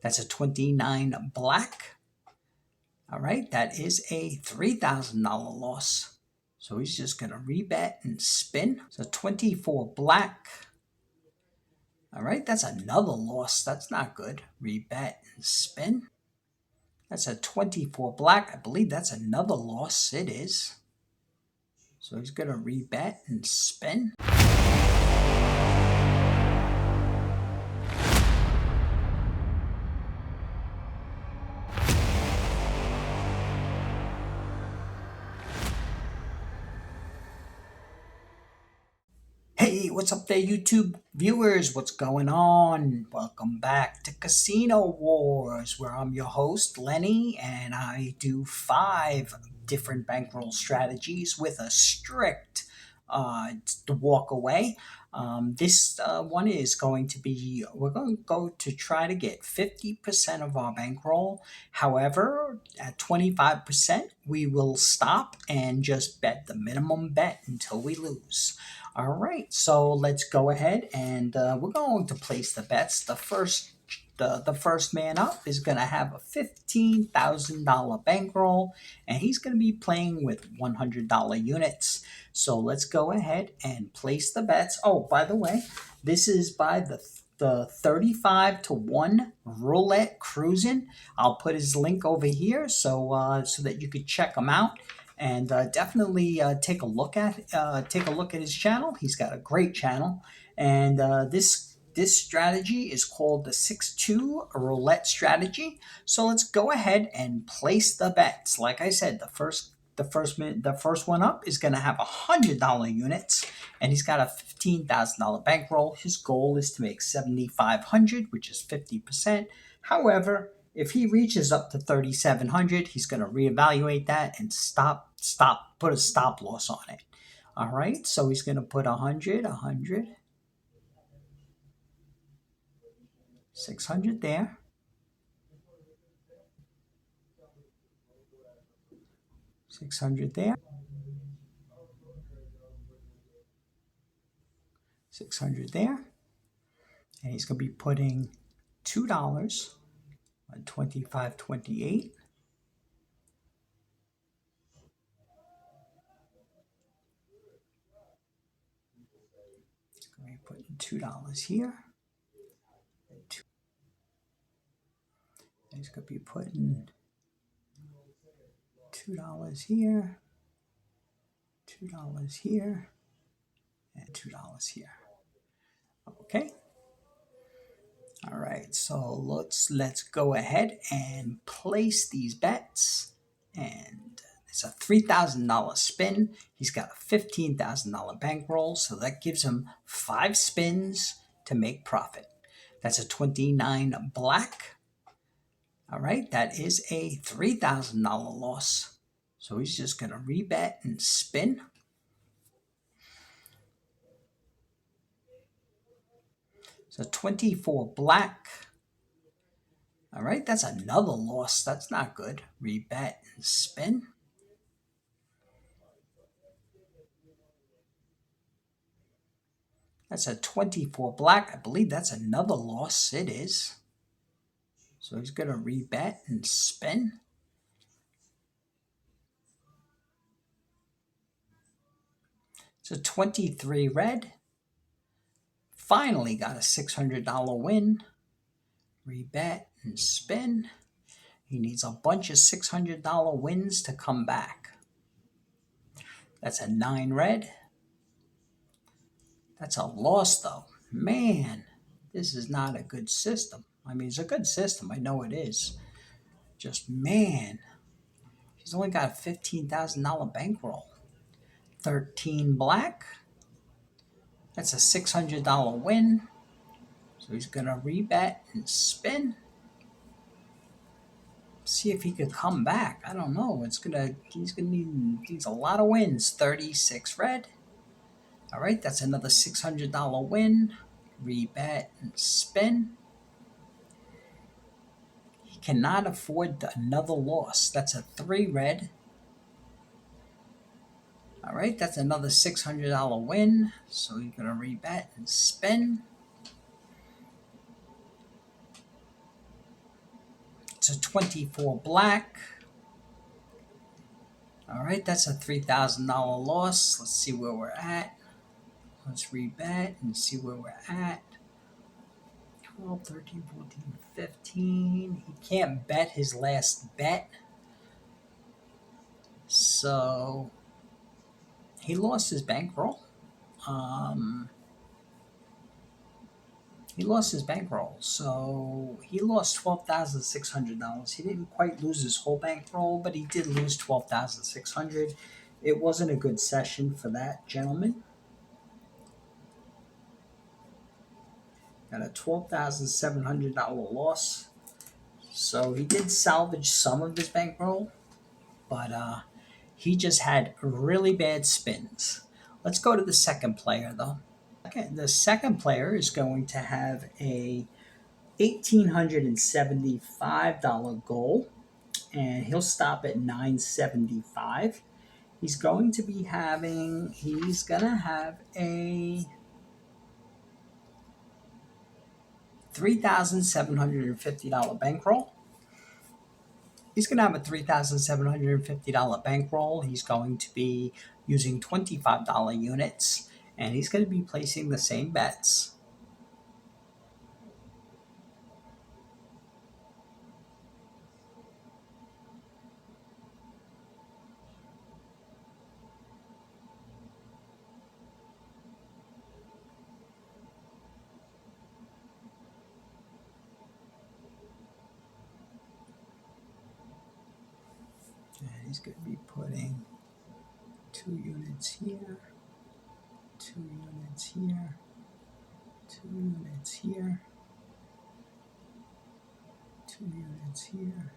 That's a 29 black. All right, that is a $3,000 loss. So he's just going to rebet and spin. So 24 black. All right, that's another loss. That's not good. Rebet and spin. That's a 24 black. I believe that's another loss. It is. So he's going to rebet and spin. Hey, what's up there, YouTube viewers? What's going on? Welcome back to Casino Wars, where I'm your host, Lenny, and I do 5 different bankroll strategies with a strict walk away. This one is going to be, we're going to go to try to get 50% of our bankroll. However, at 25%, we will stop and just bet the minimum bet until we lose. All right, so let's go ahead and we're going to place the bets. The first man up is going to have a $15,000 bankroll, and he's going to be playing with $100 units. So let's go ahead and place the bets. Oh, by the way, this is by the 35 to 1 Roulette Cruisin. I'll put his link over here so that you could check him out. And definitely take a look at his channel. He's got a great channel, and this strategy is called the 6-2 roulette strategy. So let's go ahead and place the bets. Like I said, the first one up is going to have $100 units, and he's got a $15,000 bankroll. His goal is to make $7,500, which is 50%. However, if he reaches up to 3,700, he's going to reevaluate that and put a stop loss on it. All right, so he's going to put 100, 600 there. $600 there. $600 there. And he's going to be putting $2 on 25.28. Going to be putting $2 here. And he's going to be putting $2 here, $2 here, and $2 here. Okay. All right, so let's go ahead and place these bets. And it's a $3,000 spin. He's got a $15,000 bankroll, so that gives him 5 spins to make profit. That's a 29 black. All right, that is a $3,000 loss. So he's just going to rebet and spin. So 24 black. All right, that's another loss. That's not good. Rebet and spin. That's a 24 black. I believe that's another loss. It is. So he's going to rebet and spin. It's a 23 red. Finally got a $600 win. Rebet and spin. He needs a bunch of $600 wins to come back. That's a 9 red. That's a loss, though. Man, this is not a good system. I mean, it's a good system. I know it is. Just, man, he's only got a $15,000 bankroll. 13 black. That's a $600 win. So he's going to rebet and spin. See if he could come back. I don't know. He's gonna need a lot of wins. 36 red. All right, that's another $600 win. Rebet and spin. He cannot afford another loss. That's a 3 red. All right, that's another $600 win. So you're going to rebet and spin. It's a 24 black. All right, that's a $3,000 loss. Let's see where we're at. Let's rebet and see where we're at. 12, 13, 14, 15. He can't bet his last bet. So he lost his bankroll. Um, he lost his bankroll. So he lost $12,600. He didn't quite lose his whole bankroll, but he did lose $12,600. It wasn't a good session for that gentleman. Got a $12,700 loss. So he did salvage some of his bankroll, but he just had really bad spins. Let's go to the second player though. Okay, the second player is going to have a $1,875 goal, and he'll stop at 975. He's going to have a $3,750 bankroll. He's going to have a $3,750 bankroll. He's going to be using $25 units, and he's going to be placing the same bets. And he's going to be putting 2 units here, 2 units here, 2 units here, 2 units here, 2 units here.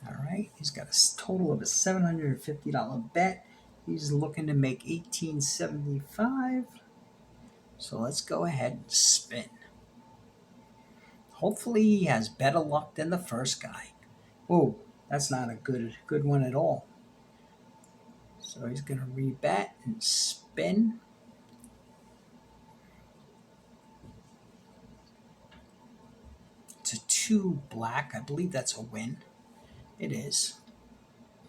All right, he's got a total of a $750 bet. He's looking to make $1,875. So let's go ahead and spin. Hopefully he has better luck than the first guy. Oh, that's not a good one at all. So he's going to rebet and spin. It's a 2 black. I believe that's a win. It is.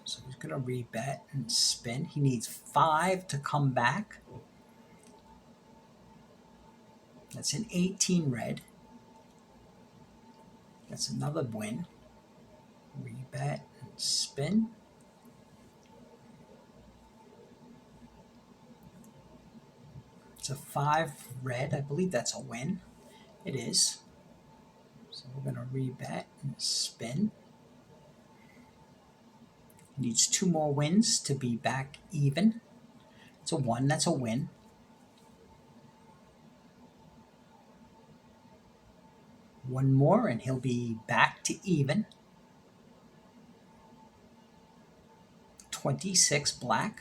So he's going to rebet and spin. He needs 5 to come back. That's an 18 red. That's another win. Rebet and spin. It's a 5 red. I believe that's a win. It is. So we're going to rebet and spin. He needs 2 more wins to be back even. It's a 1. That's a win. One more and he'll be back to even. 26 black.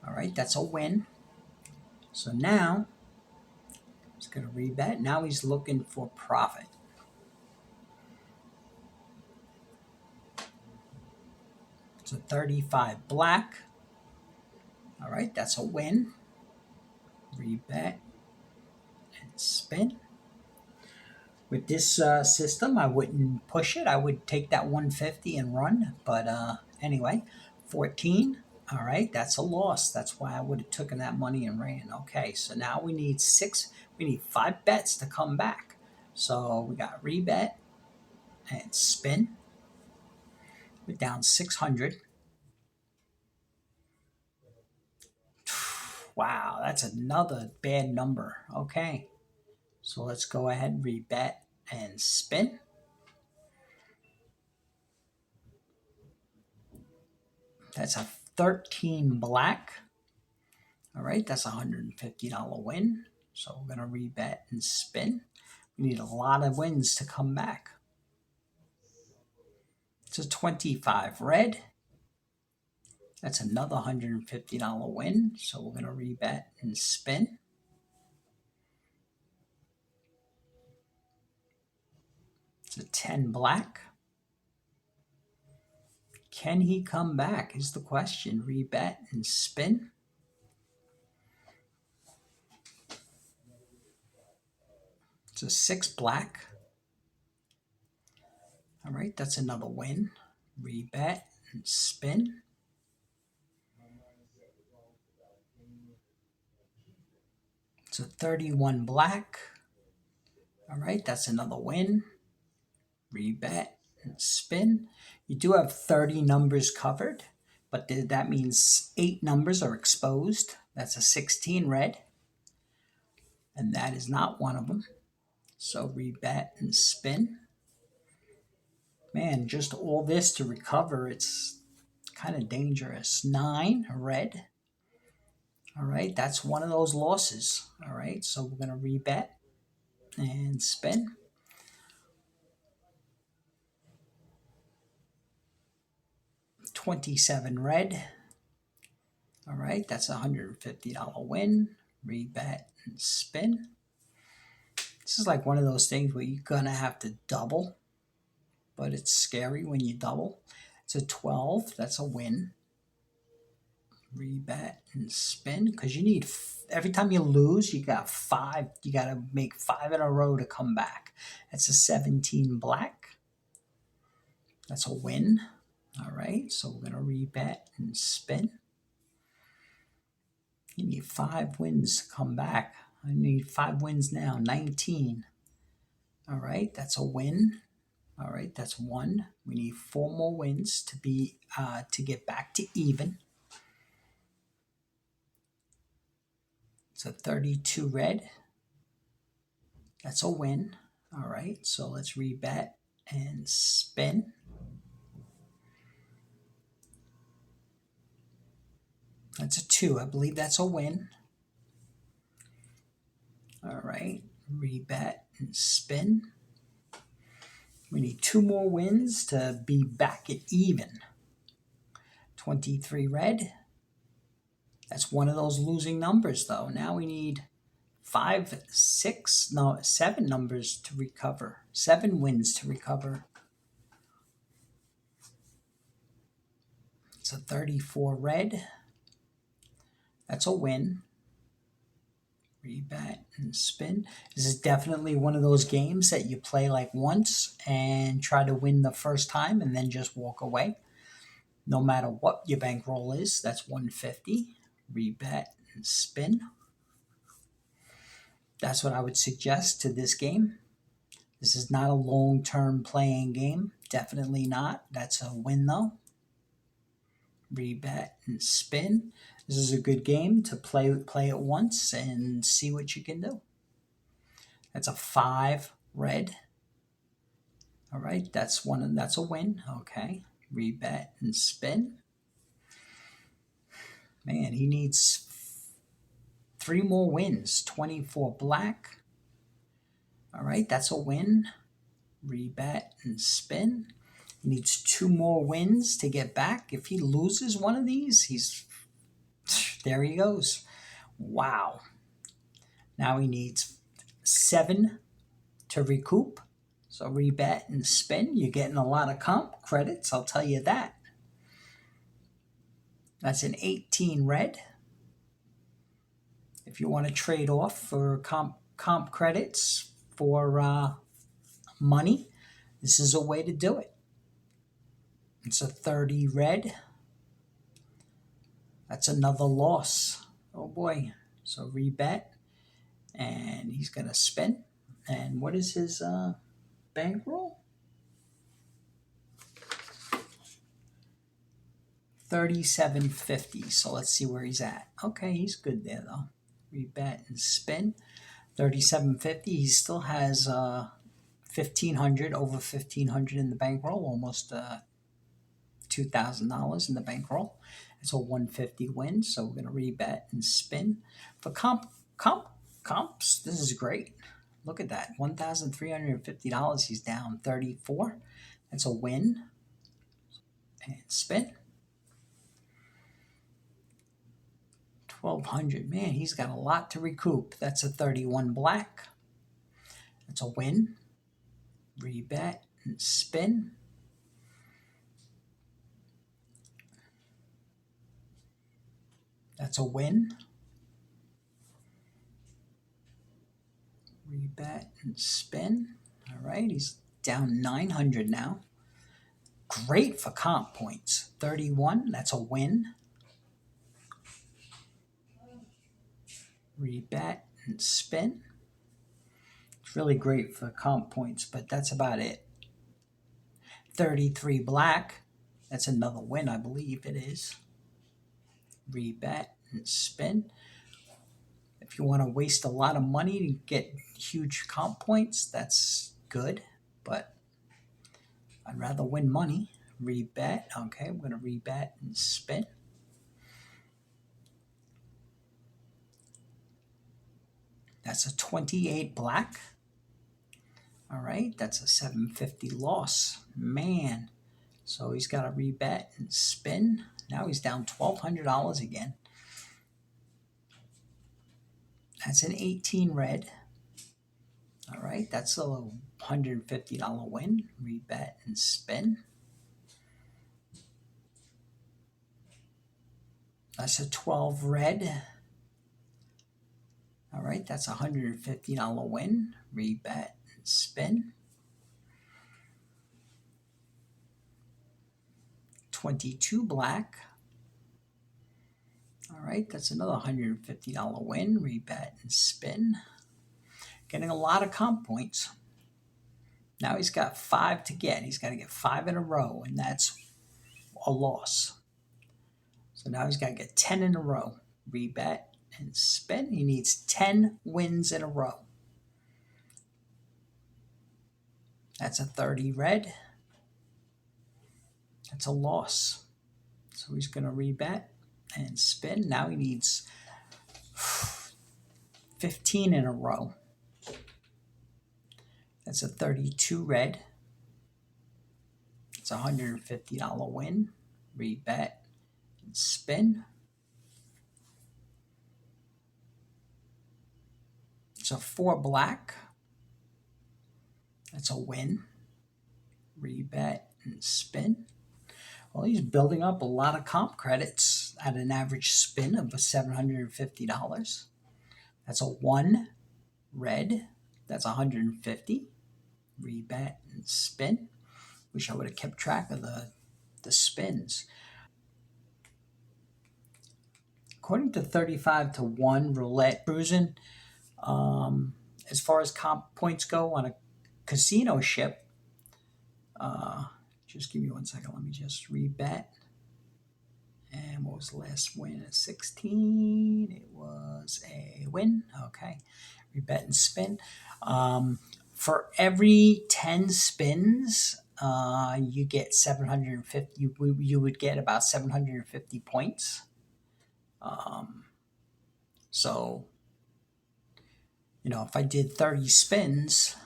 All right, that's a win. So now he's going to rebet. Now he's looking for profit. It's a 35 black. All right, that's a win. Rebet and spin. With this system, I wouldn't push it. I would take that 150 and run. But anyway, 14. All right, that's a loss. That's why I would have taken that money and ran. Okay, so now we need 5 bets to come back. So we got rebet and spin. We're down 600. Wow, that's another bad number. Okay, so let's go ahead, rebet and spin. That's a 13 black. All right, that's a $150 win. So we're going to rebet and spin. We need a lot of wins to come back. It's a 25 red. That's another $150 win. So we're going to rebet and spin. It's a 10 black. Can he come back is the question. Rebet and spin. It's a 6 black. All right, that's another win. Rebet and spin. It's a 31 black. All right, that's another win. Rebet and spin. You do have 30 numbers covered, but that means 8 numbers are exposed. That's a 16 red, and that is not one of them. So rebet and spin. Man, just all this to recover, it's kind of dangerous. 9 red. All right, that's one of those losses. All right, so we're going to rebet and spin. 27 red. All right, that's a $150 win. Rebet and spin. This is like one of those things where you're going to have to double, but it's scary when you double. It's a 12. That's a win. Rebet and spin, because you need, every time you lose, you got 5. You got to make 5 in a row to come back. That's a 17 black. That's a win. All right, so we're going to rebet and spin. You need 5 wins to come back. I need 5 wins now. 19. All right, that's a win. All right, that's 1. We need 4 more wins to be to get back to even. It's a 32 red. That's a win. All right, so let's rebet and spin. That's a 2. I believe that's a win. All right, rebet and spin. We need 2 more wins to be back at even. 23 red. That's one of those losing numbers, though. Now we need 7 numbers to recover. 7 wins to recover. It's a 34 red. That's a win. Rebet and spin. This is definitely one of those games that you play like once and try to win the first time and then just walk away. No matter what your bankroll is, that's 150. Rebet and spin. That's what I would suggest to this game. This is not a long-term playing game. Definitely not. That's a win, though. Rebet and spin. This is a good game to play it once and see what you can do. That's a 5 red. All right, that's a win. Okay. Rebet and spin. Man, he needs 3 more wins. 24 black. All right, that's a win. Rebet and spin. He needs 2 more wins to get back. If he loses one of these, there he goes. Wow. Now he needs 7 to recoup. So rebet and spin. You're getting a lot of comp credits, I'll tell you that. That's an 18 red. If you want to trade off for comp credits for money, this is a way to do it. It's a 30 red. That's another loss. Oh boy. So rebet. And he's going to spin. And what is his bankroll? 37.50. So let's see where he's at. Okay, he's good there though. Rebet and spin. 37.50. He still has 1,500, over 1,500 in the bankroll, almost $2,000 in the bankroll. It's a 150 win. So we're going to rebet and spin. For comps, this is great. Look at that, $1,350. He's down 34. That's a win. And spin. 1,200. Man, he's got a lot to recoup. That's a 31 black. That's a win. Rebet and spin. That's a win. Rebet and spin. All right, he's down 900 now. Great for comp points. 31, that's a win. Rebet and spin. It's really great for comp points, but that's about it. 33 black. That's another win, I believe it is. Rebet and spin. If you want to waste a lot of money to get huge comp points, that's good, but I'd rather win money. Rebet. Okay, I'm going to rebet and spin. That's a 28 black. All right, that's a 750 loss. Man. So he's got to rebet and spin. Now he's down $1,200 again. That's an 18 red. All right, that's a $150 win. Rebet and spin. That's a 12 red. All right, that's a $150 win. Rebet and spin. 22 black. All right, that's another $150 win. Rebet and spin. Getting a lot of comp points. Now he's got 5 to get. He's got to get 5 in a row, and that's a loss. So now he's got to get 10 in a row. Rebet and spin. He needs 10 wins in a row. That's a 30 red. That's a loss. So he's going to rebet and spin. Now he needs 15 in a row. That's a 32 red. It's a $150 win. Rebet and spin. It's a 4 black. That's a win. Rebet and spin. Well, he's building up a lot of comp credits at an average spin of $750. That's a 1 red. That's 150. Rebet and spin. Wish I would have kept track of the spins. According to 35-1 Roulette Cruisin, as far as comp points go on a casino ship, just give me 1 second. Let me just rebet. And what was the last win? At 16. It was a win. Okay. Rebet and spin. For every 10 spins, you get 750. You would get about 750 points. So, if I did 30 spins,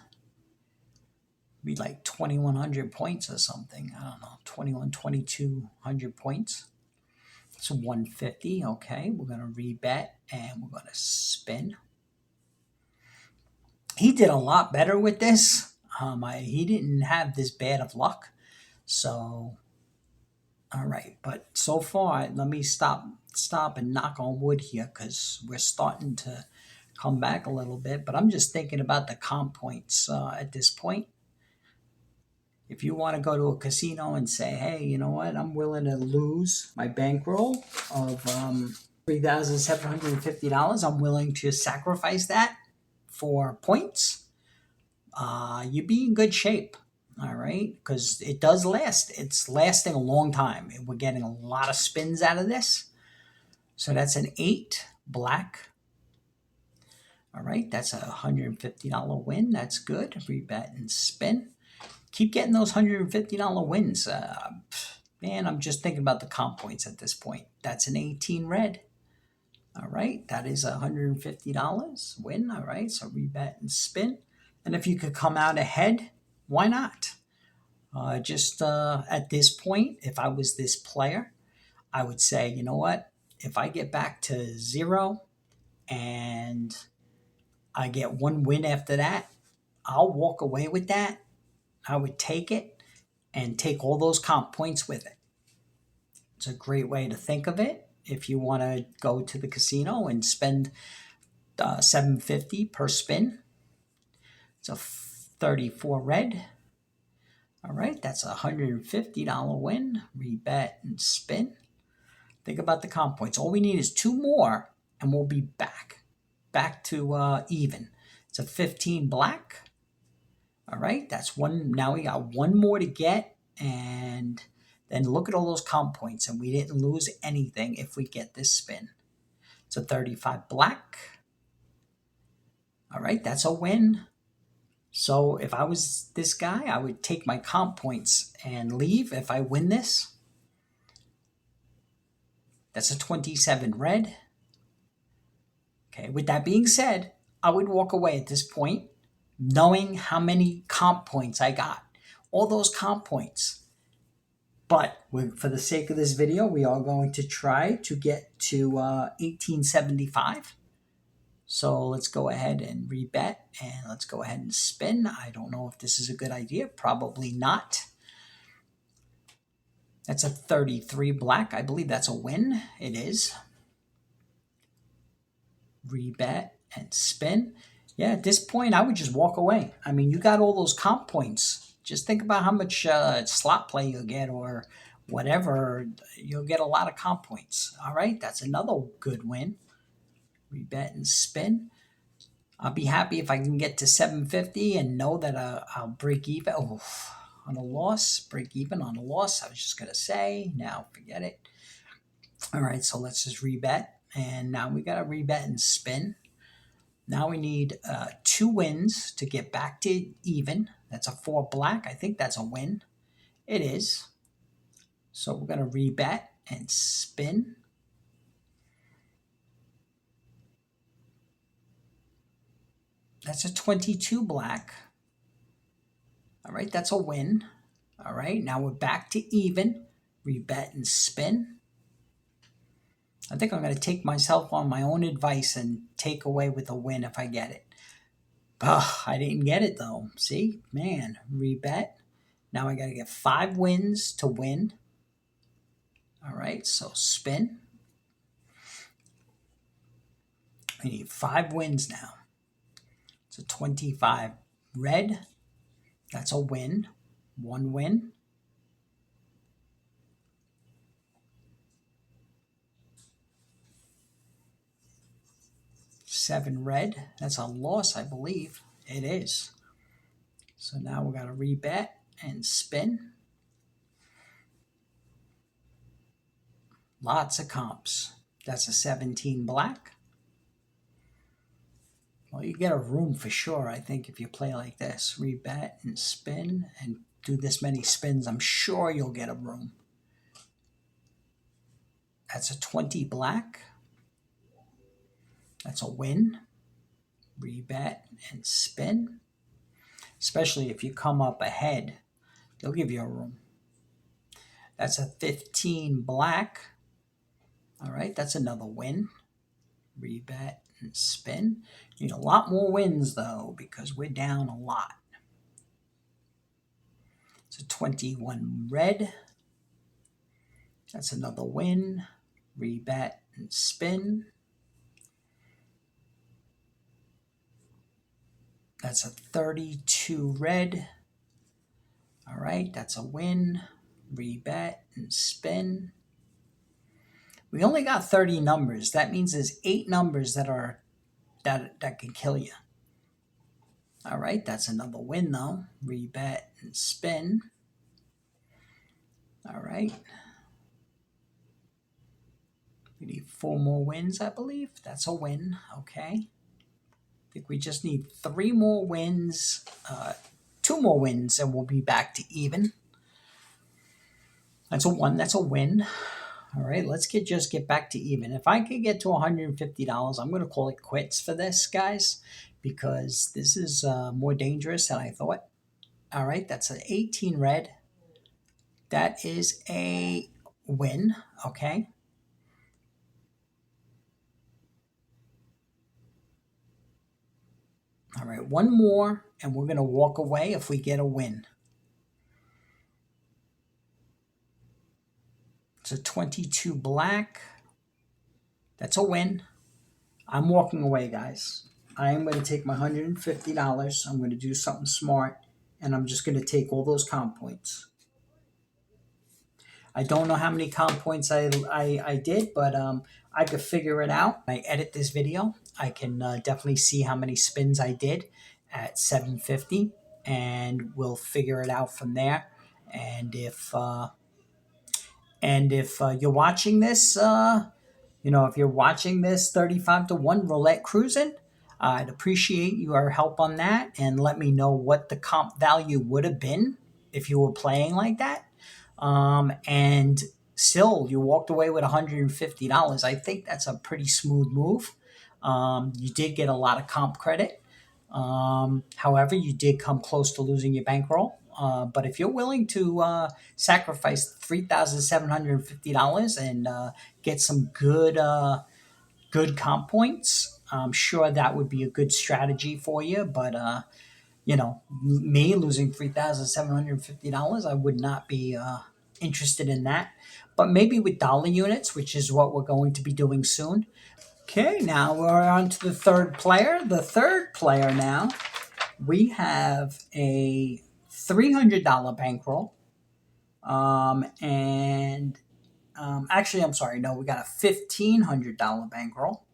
it'd be like 2,100 points or something. I don't know, 2,200 points. So 150. Okay, we're going to rebet and we're going to spin. He did a lot better with this. He didn't have this bad of luck. So, all right. But so far, let me stop and knock on wood here because we're starting to come back a little bit. But I'm just thinking about the comp points at this point. If you want to go to a casino and say, hey, you know what, I'm willing to lose my bankroll of $3,750. I'm willing to sacrifice that for points. You'd be in good shape. All right, because it does last. It's lasting a long time. We're getting a lot of spins out of this. So that's an 8 black. All right, that's a $150 win. That's good. Rebet and spin. Keep getting those $150 wins. Man, I'm just thinking about the comp points at this point. That's an 18 red. All right, that is $150 win. All right, so rebet and spin. And if you could come out ahead, why not? At this point, if I was this player, I would say, you know what? If I get back to 0 and I get 1 win after that, I'll walk away with that. I would take it and take all those comp points with it. It's a great way to think of it. If you want to go to the casino and spend $750 per spin, It's a 34 red. All right, that's a $150 win. Rebet and spin. Think about the comp points. All we need is two more, and we'll be back to even. It's a 15 black. All right, that's one. Now we got one more to get, and then look at all those comp points, and we didn't lose anything if we get this spin. It's a 35 black. All right, that's a win. So if I was this guy, I would take my comp points and leave if I win this. That's a 27 red. Okay, with that being said, I would walk away at this point knowing how many comp points I got. All those comp points. But for the sake of this video, we are going to try to get to 1875. So let's go ahead and rebet, and let's go ahead and spin. I don't know if this is a good idea. Probably not. That's a 33 black. I believe that's a win. It is. Rebet and spin. Yeah, at this point, I would just walk away. I mean, you got all those comp points. Just think about how much slot play you'll get or whatever. You'll get a lot of comp points. All right, that's another good win. Rebet and spin. I'll be happy if I can get to 750 and know that I'll break even. Oh, on a loss, break even on a loss. I was just going to say, now forget it. All right, so let's just rebet. And now we got to rebet and spin. Now we need 2 wins to get back to even. That's a 4 black. I think that's a win. It is. So we're going to rebet and spin. That's a 22 black. All right, that's a win. All right, now we're back to even. Rebet and spin. I think I'm going to take myself on my own advice and take away with a win if I get it. I didn't get it though. See, man, rebet. Now I got to get 5 wins to win. All right, so spin. We need 5 wins now. It's a 25 red. That's a win. 1 win. $7 red. That's a loss, I believe. It is. So now we got to rebet and spin. Lots of comps. That's a 17 black. Well, you get a room for sure, I think, if you play like this. Rebet and spin and do this many spins. I'm sure you'll get a room. That's a 20 black. That's a win. Rebet and spin. Especially if you come up ahead, they'll give you a room. That's a 15 black. All right, that's another win. Rebet and spin. Need a lot more wins, though, because we're down a lot. It's a 21 red. That's another win. Rebet and spin. That's a 32 red. All right, that's a win. Rebet and spin. We only got 30 numbers. That means there's 8 numbers that can kill you. All right, that's another win though. Rebet and spin. All right. We need 4 more wins, I believe. That's a win. Okay. I think we just need 3 more wins, 2 more wins, and we'll be back to even. That's a 1. That's a win. All right, let's just get back to even. If I could get to $150, I'm going to call it quits for this, guys, because this is more dangerous than I thought. All right, that's an 18 red. That is a win, okay. All right, 1 more, and we're going to walk away if we get a win. It's a 22 black. That's a win. I'm walking away, guys. I am going to take my $150. I'm going to do something smart, and I'm just going to take all those comp points. I don't know how many comp points I did, but I could figure it out. I edit this video. I can definitely see how many spins I did at 750, and we'll figure it out from there. And if you're watching this, if you're watching this 35 to 1 roulette cruising, I'd appreciate your help on that and let me know what the comp value would have been if you were playing like that. And still, you walked away with $150. I think that's a pretty smooth move. You did get a lot of comp credit. However, you did come close to losing your bankroll. But if you're willing to sacrifice $3,750 and get some good comp points, I'm sure that would be a good strategy for you. But me losing $3,750, I would not be interested in that. But maybe with dollar units, which is what we're going to be doing soon. Okay, now we're on to the third player. The third player now, we have a $300 bankroll. And actually, I'm sorry, no, we got a $1,500 bankroll.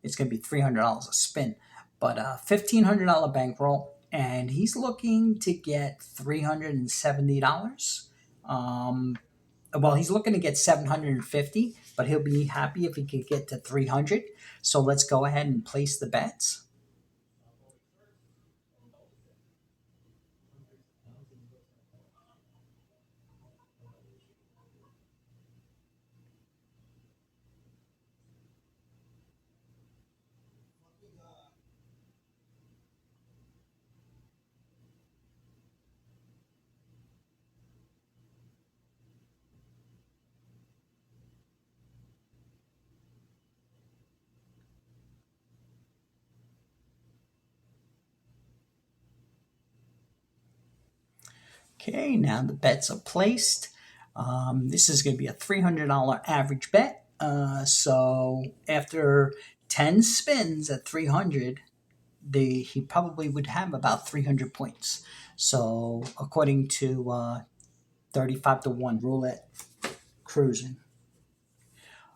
It's going to be $300 a spin, but a $1,500 bankroll, and he's looking to get $370. Well, he's looking to get 750, but he'll be happy if he could get to 300. So let's go ahead and place the bets. Okay, now the bets are placed. This is going to be a $300 average bet. So after 10 spins at 300, he probably would have about 300 points. So according to 35 to 1 roulette cruising.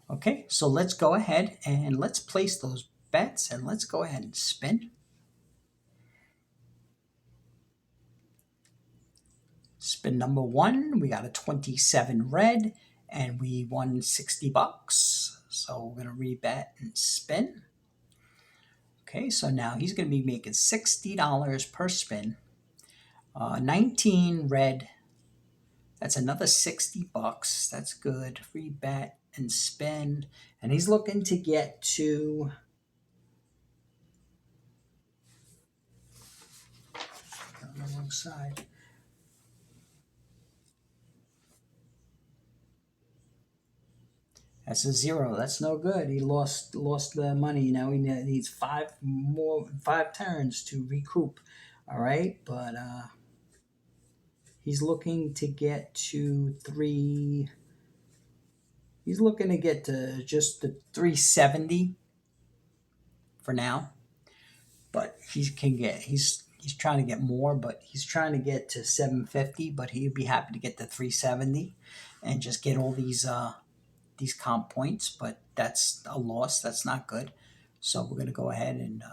Okay, so let's go ahead and let's place those bets and let's go ahead and spin. Spin number one, we got a 27 red and we won $60. So we're going to rebet and spin. Okay, so now he's going to be making $60 per spin. 19 red. That's another $60. That's good. Rebet and spin. And he's looking to get to on the wrong side. That's a zero. That's no good. He lost the money. Now he needs five turns to recoup. All right, but he's looking to get to three. He's looking to get to just the 370 for now. But he's trying to get more, but he's trying to get to 750. But he'd be happy to get to 370 and just get all these comp points, but that's a loss. That's not good. So we're going to go ahead and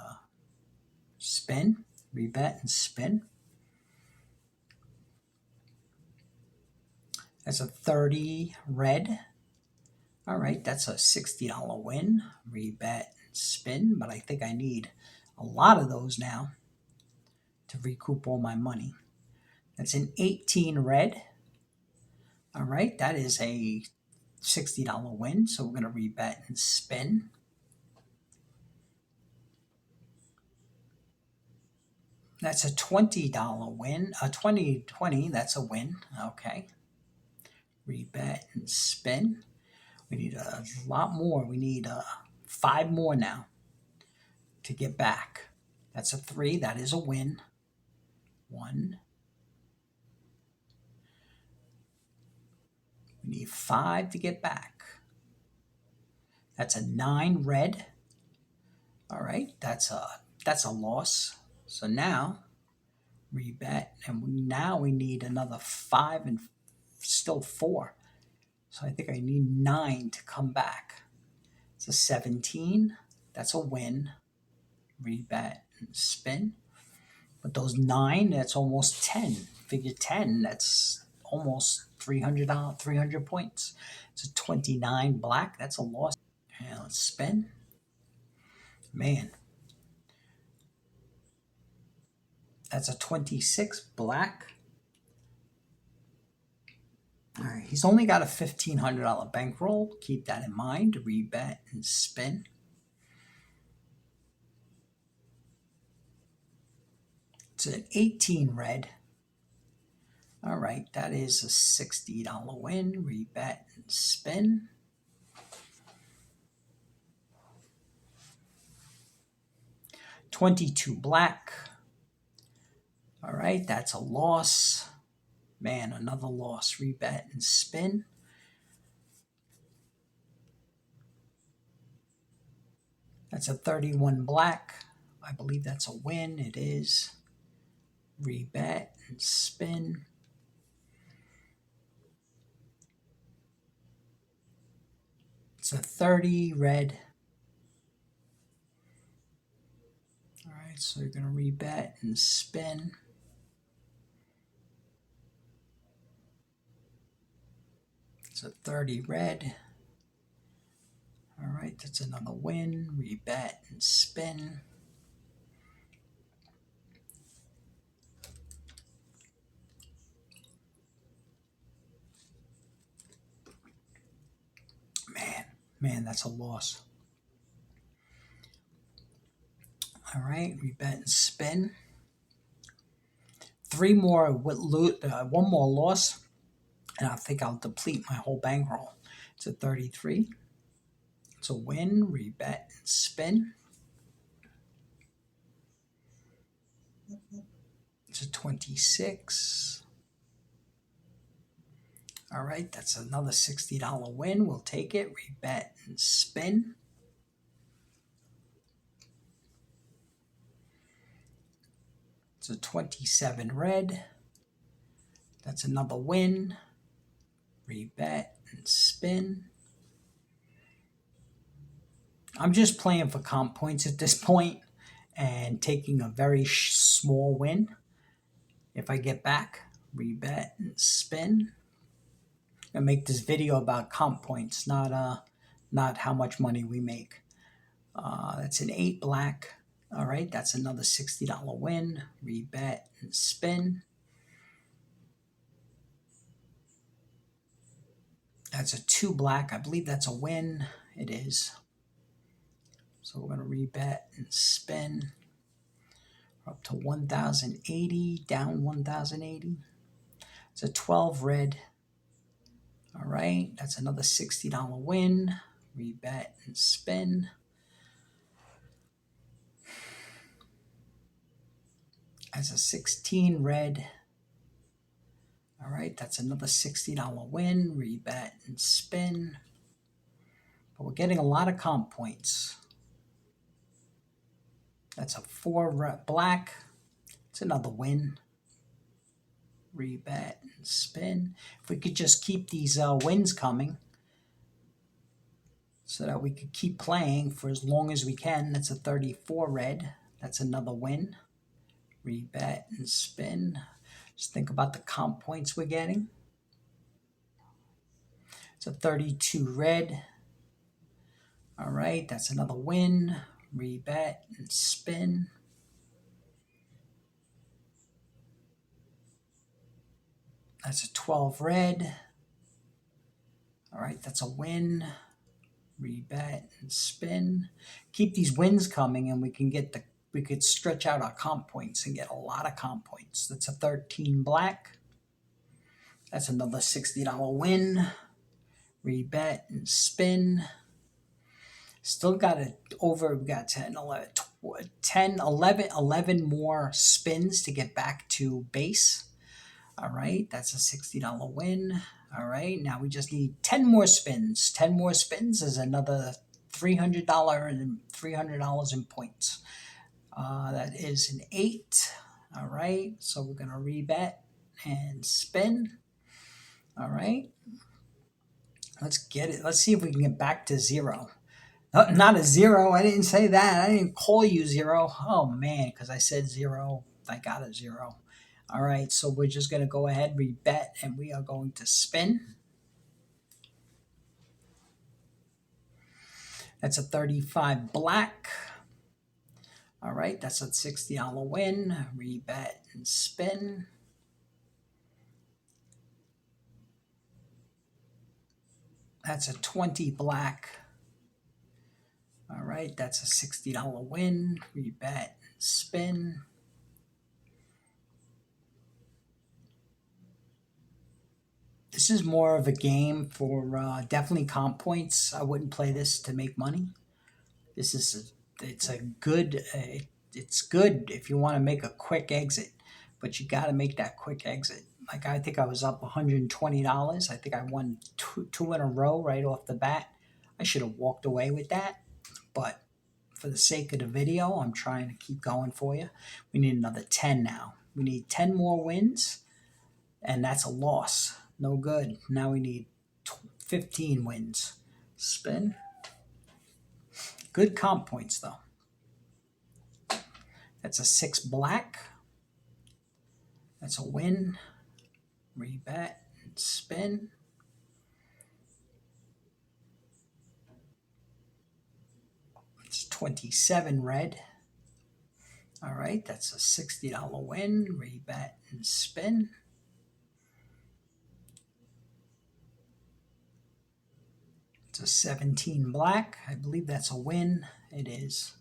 spin, rebet, and spin. That's a 30 red. All right, that's a $60 win. Rebet and spin, but I think I need a lot of those now to recoup all my money. That's an 18 red. All right, that is a $60 win. So we're going to rebet and spin. That's a $20 win. A 20, that's a win. Okay. Rebet and spin. We need a lot more. We need 5 more now to get back. That's a 3. That is a win. 1. We need 5 to get back. That's a 9 red. All right. That's a That's a loss. So now rebet, and now we need another 5 and still 4. So I think I need 9 to come back. It's a 17. That's a win. Rebet and spin. But those 9, that's almost 10. Figure 10, that's almost $300, 300 points. It's a 29 black. That's a loss. And let's spin. Man, that's a 26 black. All right, he's only got a $1,500 bankroll. Keep that in mind. Rebet and spin. It's an 18 red. All right, that is a $60 win. Rebet and spin. $22 black. All right, that's a loss. Man, another loss. Rebet and spin. That's a 31 black. I believe that's a win. It is. Rebet and spin. It's a 30 red. All right, so you're going to rebet and spin. It's a 30 red. All right, that's another win. Rebet and spin. Man, that's a loss. All right, rebet and spin. 3 more, one more loss, and I think I'll deplete my whole bankroll. It's a 33. It's a win. Rebet and spin. It's a 26. All right, that's another $60 win. We'll take it. Rebet and spin. It's a 27 red. That's another win. Rebet and spin. I'm just playing for comp points at this point and taking a very small win. If I get back, rebet and spin. I make this video about comp points, not how much money we make. That's an 8 black. All right, that's another $60 win. Rebet and spin. That's a 2 black. I believe that's a win. It is. So we're going to rebet and spin. We're up to 1,080, down 1,080. It's a 12 red. All right, that's another $60 win. Rebet and spin. That's a 16 red. All right, that's another $60 win. Rebet and spin. But we're getting a lot of comp points. That's a 4 black. It's another win. Rebet and spin. If we could just keep these wins coming so that we could keep playing for as long as we can. That's a 34 red. That's another win. Rebet and spin. Just think about the comp points we're getting. It's a 32 red. All right, that's another win. Rebet and spin. That's a 12 red. All right, that's a win. Rebet and spin. Keep these wins coming, and we could stretch out our comp points and get a lot of comp points. That's a 13 black. That's another $60 win. Rebet and spin. Still got it over. We got 10, 11, 10, 11, 11 more spins to get back to base. All right, that's a $60 win. All right, now we just need 10 more spins. 10 more spins is another $300 and $300 in points. That is an 8. All right, so we're going to rebet and spin. All right, let's get it. Let's see if we can get back to 0. Not a 0. I didn't say that. I didn't call you 0. Oh, man, because I said 0. I got a 0. All right, so we're just going to go ahead, rebet, and we are going to spin. That's a 35 black. All right, that's a $60 win. Rebet and spin. That's a 20 black. All right, that's a $60 win. Rebet and spin. This is more of a game for definitely comp points. I wouldn't play this to make money. This is it's a good it's good if you want to make a quick exit, but you got to make that quick exit. Like I think I was up $120. I think I won two in a row right off the bat. I should have walked away with that, but for the sake of the video, I'm trying to keep going for you. We need another 10 now. We need 10 more wins, and that's a loss. No good. Now we need 15 wins. Spin. Good comp points, though. That's a 6 black. That's a win. Rebet and spin. It's 27 red. All right, that's a $60 win. Rebet and spin. It's a 17 black. I believe that's a win. It is.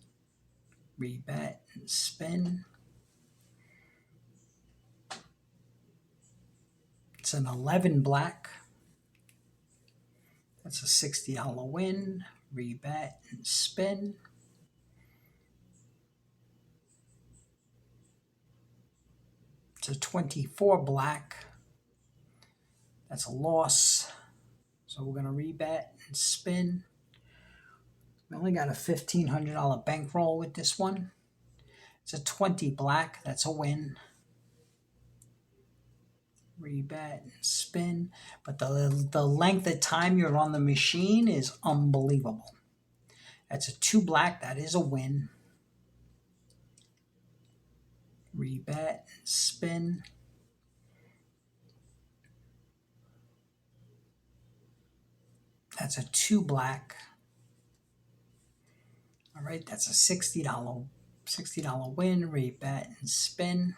Rebet and spin. It's an 11 black. That's a $60 win. Rebet and spin. It's a 24 black. That's a loss. So we're going to rebet and spin. We only got a $1,500 bankroll with this one. It's a 20 black. That's a win. Rebet and spin. But the length of time you're on the machine is unbelievable. That's a 2 black. That is a win. Rebet and spin. That's a 2 black. All right, that's a $60 win. Rebet and spin.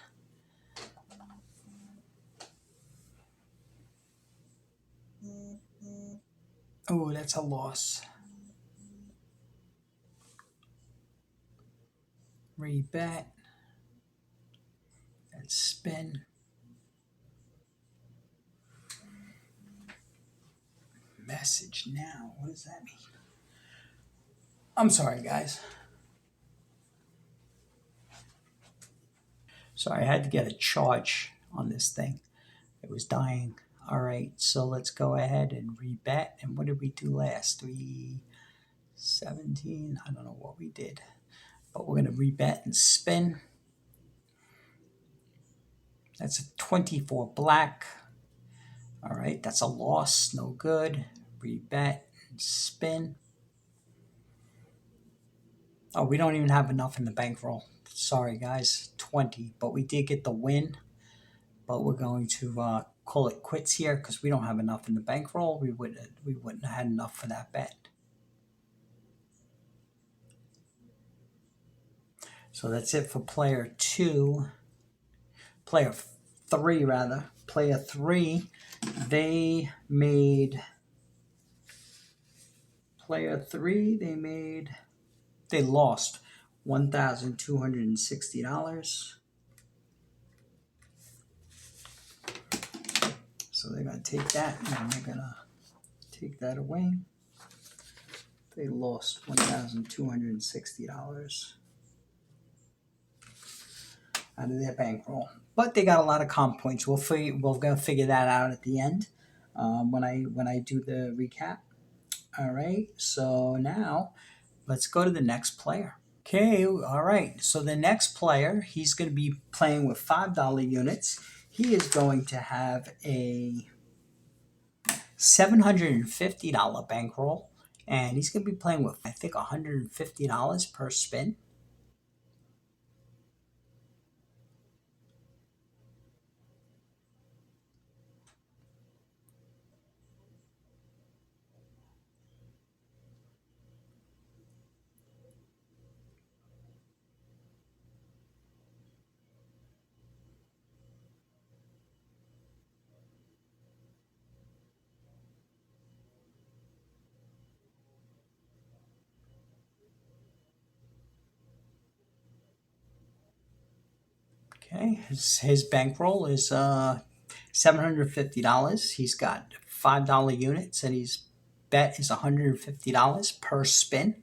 Oh, that's a loss. Rebet and spin. Message now. What does that mean? I'm sorry, guys. Sorry, I had to get a charge on this thing. It was dying. All right, so let's go ahead and rebet. And what did we do last? 17. I don't know what we did, but we're going to rebet and spin. That's a 24 black. All right, that's a loss. No good. Rebet and spin. Oh, we don't even have enough in the bankroll. Sorry, guys. 20, but we did get the win. But we're going to call it quits here because we don't have enough in the bankroll. We wouldn't have had enough for that bet. So that's it for player 2. Player 3, rather. Player 3, they made... Player 3, they lost $1,260. So they're going to take that and they're going to take that away. They lost $1,260 out of their bankroll. But they got a lot of comp points. We're going to figure that out at the end when I do the recap. All right, so now let's go to the next player. Okay, all right. So the next player, he's going to be playing with $5 units. He is going to have a $750 bankroll, and he's going to be playing with, I think, $150 per spin. Okay, his bankroll is $750. He's got $5 units, and his bet is $150 per spin.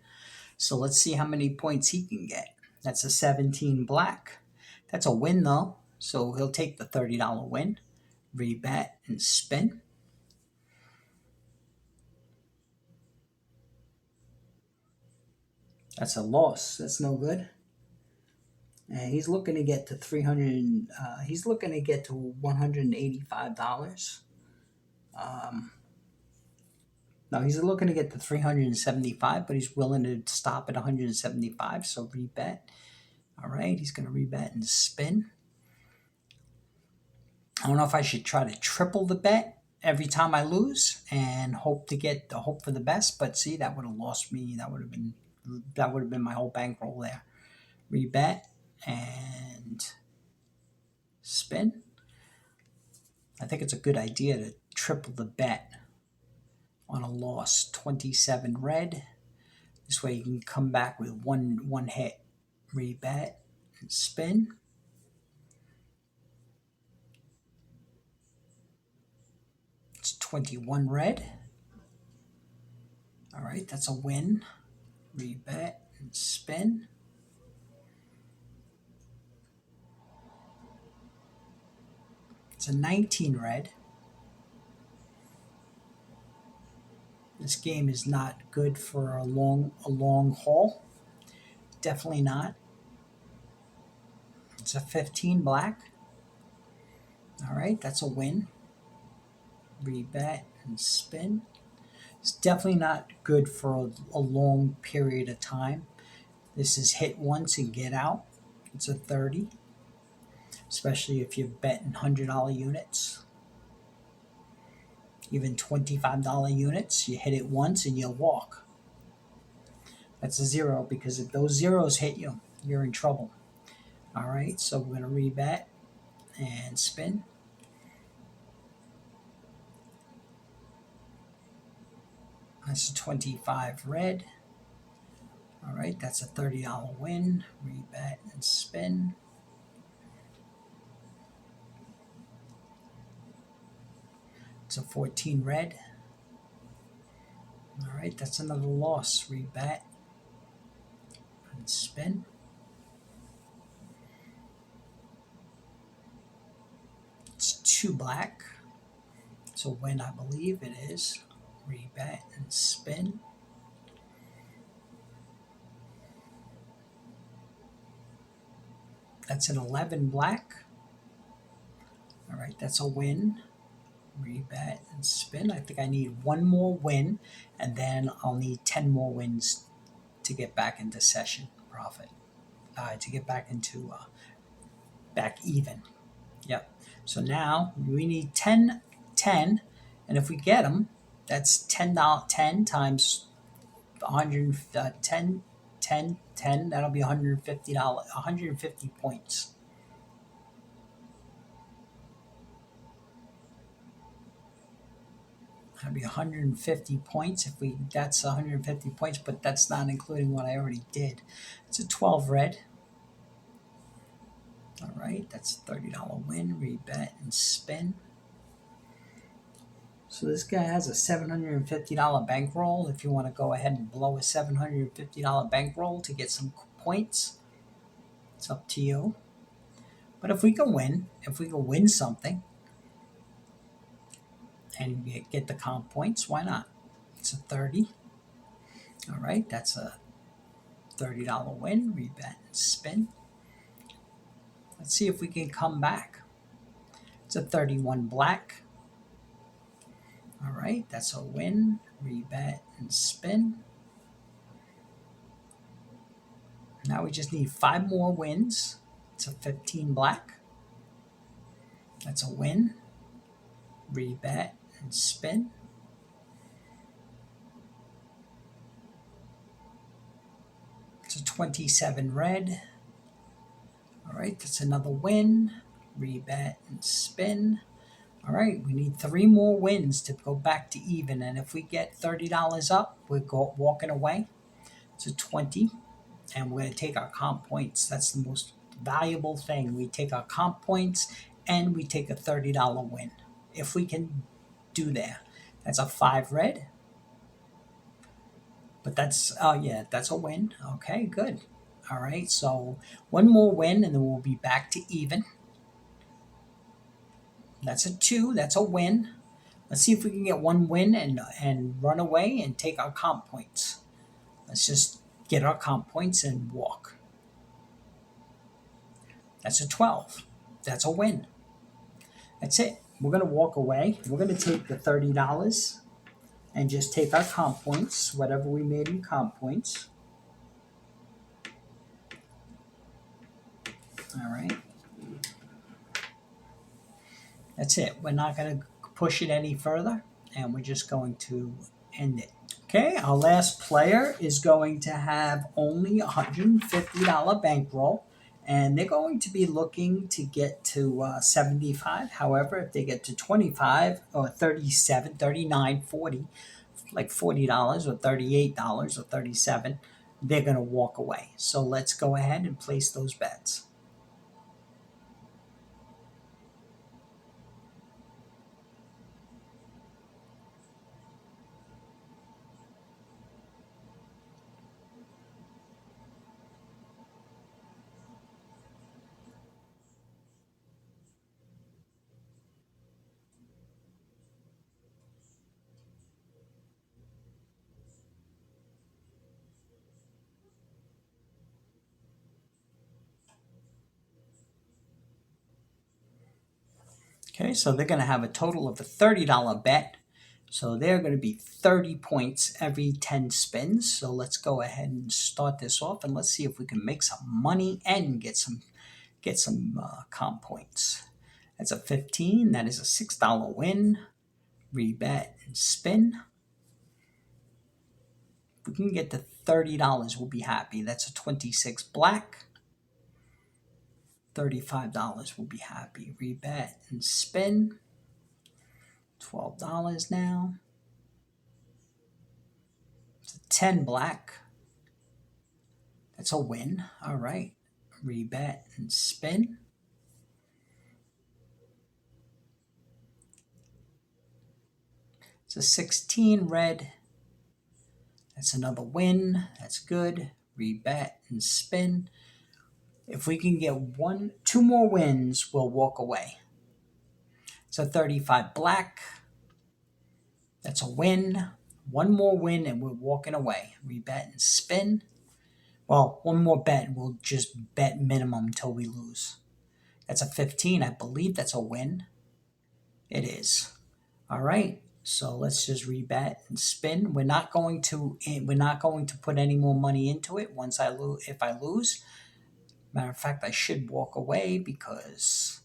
So let's see how many points he can get. That's a 17 black. That's a win though. So he'll take the $30 win, rebet, and spin. That's a loss. That's no good. And he's looking to get to 300. He's looking to get to $185. Um, no, he's looking to get to 375, but he's willing to stop at 175. So rebet. All right, he's going to rebet and spin. I don't know if I should try to triple the bet every time I lose and hope for the best. But see, that would have lost me. That would have been my whole bankroll there. Rebet and spin. I think it's a good idea to triple the bet on a loss. 27 red. This way you can come back with one hit. Rebet and spin. It's 21 red. All right, that's a win. Rebet and spin. It's a 19 red. This game is not good for a long haul. Definitely not. It's a 15 black. All right, that's a win. Rebet and spin. It's definitely not good for a long period of time. This is hit once and get out. It's a 30, especially if you're betting $100 units, even $25 units. You hit it once and you'll walk. That's a zero because if those zeros hit you, you're in trouble. All right, so we're going to rebet and spin. That's a 25 red. All right, that's a $30 win. Rebet and spin. It's a 14 red. All right, that's another loss. Rebet and spin. It's 2 black. It's a win, I believe it is. Rebet and spin. That's an 11 black. All right, that's a win. Rebet and spin. I think I need one more win, and then I'll need 10 more wins to get back into session profit. To get back into back even. Yep. So now we need 10, 10, and if we get them, that's $10, 10 times 100, 10, 10, 10. That'll be $150, 150 points. That'd be 150 points if we. That's 150 points, but that's not including what I already did. It's a 12 red. All right, that's a $30 win. Rebet and spin. So this guy has a $750 bankroll. If you want to go ahead and blow a $750 bankroll to get some points, it's up to you. But if we can win something and get the comp points, why not? It's a 30. All right, that's a $30 win, rebet and spin. Let's see if we can come back. It's a 31 black. All right, that's a win, rebet and spin. Now we just need 5 more wins. It's a 15 black. That's a win, rebet and spin. It's a 27 red. All right, that's another win, rebet and spin. All right, we need 3 more wins to go back to even. And if we get $30 up, we're walking away. It's a 20. And we're going to take our comp points. That's the most valuable thing. We take our comp points and we take a $30 win. If we can do that. That's a 5 red. But that's, oh yeah, that's a win. Okay, good. All right, so 1 more win and then we'll be back to even. That's a 2. That's a win. Let's see if we can get 1 win and run away and take our comp points. Let's just get our comp points and walk. That's a 12. That's a win. That's it. We're going to walk away. We're going to take the $30 and just take our comp points, whatever we made in comp points. All right. That's it. We're not going to push it any further, and we're just going to end it. Okay, our last player is going to have only $150 bankroll, and they're going to be looking to get to 75. However, if they get to 25 or 37, 39, 40, like $40 or $38 or 37, they're going to walk away. So let's go ahead and place those bets. Okay, so they're going to have a total of a $30 bet. So they're going to be 30 points every 10 spins. So let's go ahead and start this off and let's see if we can make some money and get some comp points. That's a 15. That is a $6 win. Rebet and spin. If we can get to $30, we'll be happy. That's a 26 black. $35, we'll be happy. Rebet and spin. $12 now. It's a 10 black. That's a win. All right. Rebet and spin. It's a 16 red. That's another win. That's good. Rebet and spin. If we can get 2 more wins, we'll walk away. It's a 35 black. That's a win. 1 more win and we're walking away. Rebet and spin. Well, 1 more bet and we'll just bet minimum until we lose. That's a 15. I believe that's a win. It is. All right. So let's just rebet and spin. We're not going to put any more money into it once I lose. If I lose, matter of fact, I should walk away because.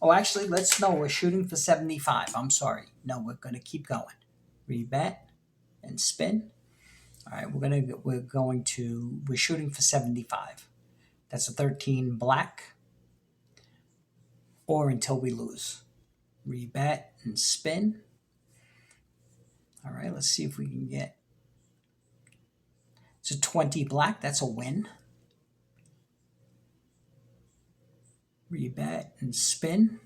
Oh, actually, we're shooting for 75. I'm sorry. No, we're going to keep going. Rebet and spin. All right, we're shooting for 75. That's a 13 black. Or until we lose. Rebet and spin. All right, let's see if we can get. It's a 20 black. That's a win. Rebet and spin.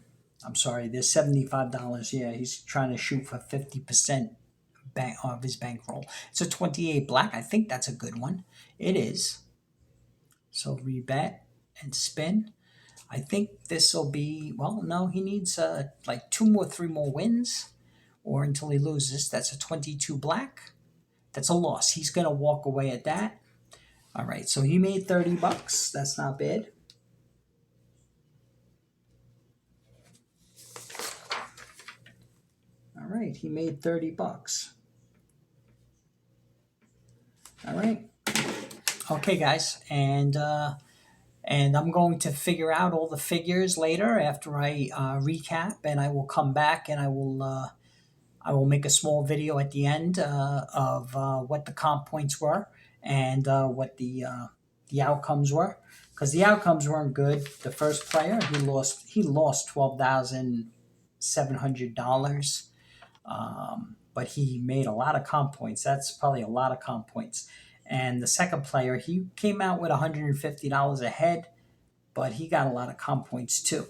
I'm sorry, there's $75. Yeah, he's trying to shoot for 50% of his bankroll. It's a 28 black. I think that's a good one. It is. So rebet and spin. I think this will be, well, no, he needs like 3 more wins or until he loses. That's a 22 black. That's a loss. He's going to walk away at that. All right, so he made 30 bucks. That's not bad. All right, he made 30 bucks. All right. Okay, guys, and I'm going to figure out all the figures later after I recap, and I will come back and I will make a small video at the end of what the comp points were and what the outcomes were, because the outcomes weren't good. The first player, he lost $12,700, but he made a lot of comp points. That's probably a lot of comp points. And the second player, he came out with $150 ahead, but he got a lot of comp points too.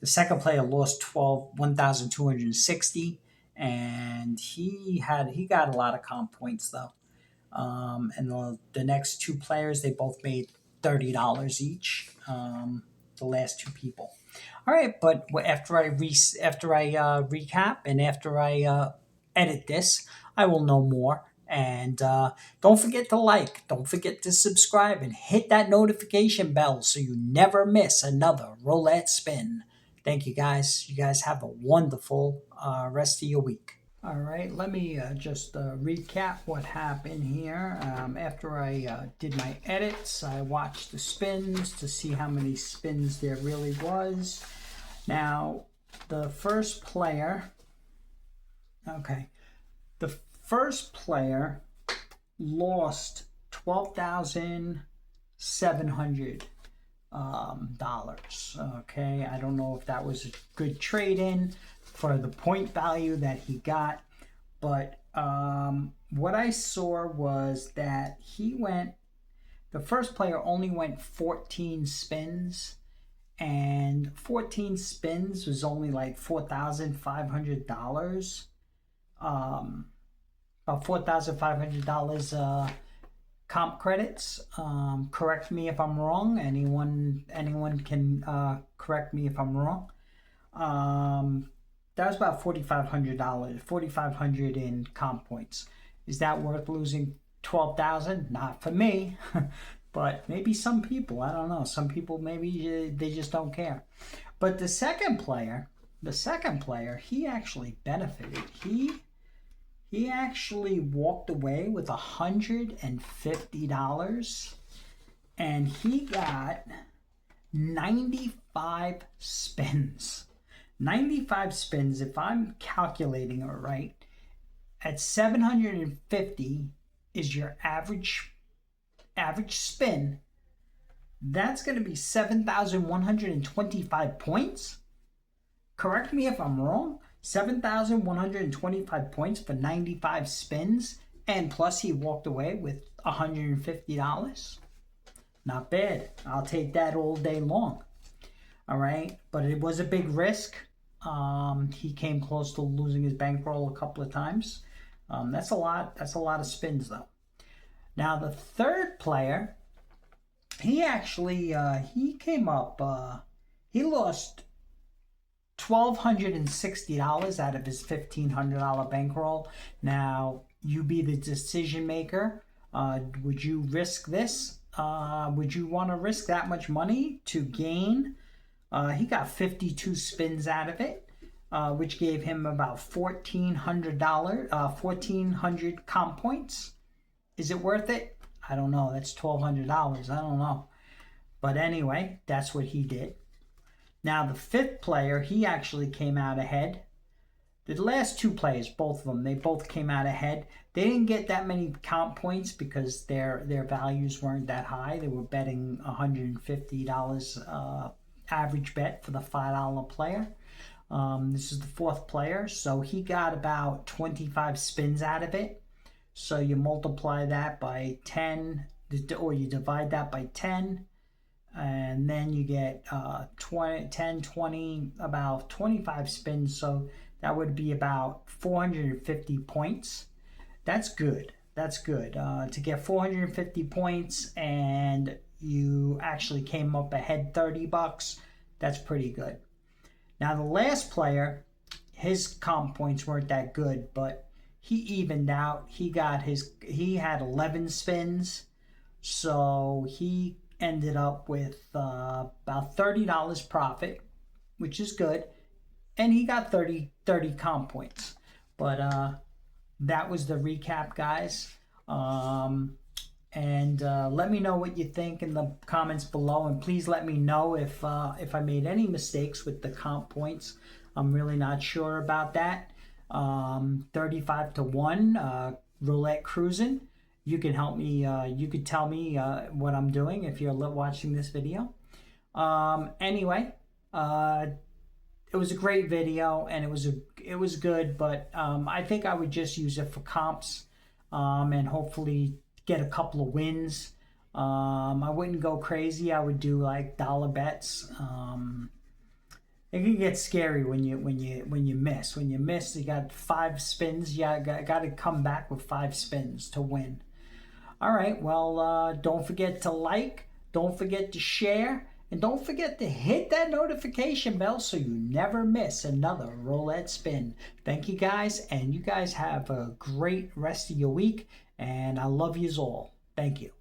The second player lost 1,260, and he got a lot of comp points though. And the next two players, they both made $30 each. The last two people. All right, but after I recap and after I edit this, I will know more. And don't forget to like, don't forget to subscribe, and hit that notification bell so you never miss another roulette spin. Thank you guys. You guys have a wonderful rest of your week. All right, let me just recap what happened here. After I did my edits, I watched the spins to see how many spins there really was. Now, the first player lost $12,700. Okay, I don't know if that was a good trade-in for the point value that he got, but what I saw was that the first player only went 14 spins, and 14 spins was only like $4,500. About $4,500 comp credits. Correct me if I'm wrong. Anyone can correct me if I'm wrong. That was about $4,500. $4,500 in comp points. Is that worth losing 12,000? Not for me. But maybe some people, I don't know. Some people, maybe they just don't care. But the second player, he actually benefited. He actually walked away with $150, and he got 95 spins. 95 spins, if I'm calculating it right, at 750 is your average spin. That's going to be 7,125 points. Correct me if I'm wrong. 7,125 points for 95 spins, and plus he walked away with $150. Not bad. I'll take that all day long. All right, but it was a big risk. He came close to losing his bankroll a couple of times. That's a lot of spins though. Now the third player, he actually he came up. He lost $1,260 out of his $1,500 bankroll. Now, you be the decision maker. Would you risk this? Would you want to risk that much money to gain? He got 52 spins out of it, which gave him about $1,400 comp points. Is it worth it? I don't know. That's $1,200. I don't know. But anyway, that's what he did. Now, the fifth player, he actually came out ahead. The last two players, both of them, they both came out ahead. They didn't get that many comp points because their values weren't that high. They were betting $150 average bet for the $5 player. This is the fourth player, so he got about 25 spins out of it. So you multiply that by 10, or you divide that by 10, and then you get 20, about 25 spins. So that would be about 450 points. That's good. That's good. To get 450 points and you actually came up ahead $30, that's pretty good. Now the last player, his comp points weren't that good, but he evened out. He had 11 spins So he ended up with about $30 profit, which is good. And he got 30 comp points. But that was the recap, guys. And let me know what you think in the comments below, and please let me know if I made any mistakes with the comp points. I'm really not sure about that. 35 to 1, Roulette Cruisin. You can help me. You could tell me what I'm doing if you're watching this video. Anyway, it was a great video, and it was good, but I think I would just use it for comps, and hopefully get a couple of wins. I wouldn't go crazy. I would do like dollar bets. It can get scary when you miss. When you miss, you got 5 spins. Yeah, got to come back with 5 spins to win. All right. Well, don't forget to like. Don't forget to share. And don't forget to hit that notification bell so you never miss another roulette spin. Thank you guys, and you guys have a great rest of your week, and I love yous all. Thank you.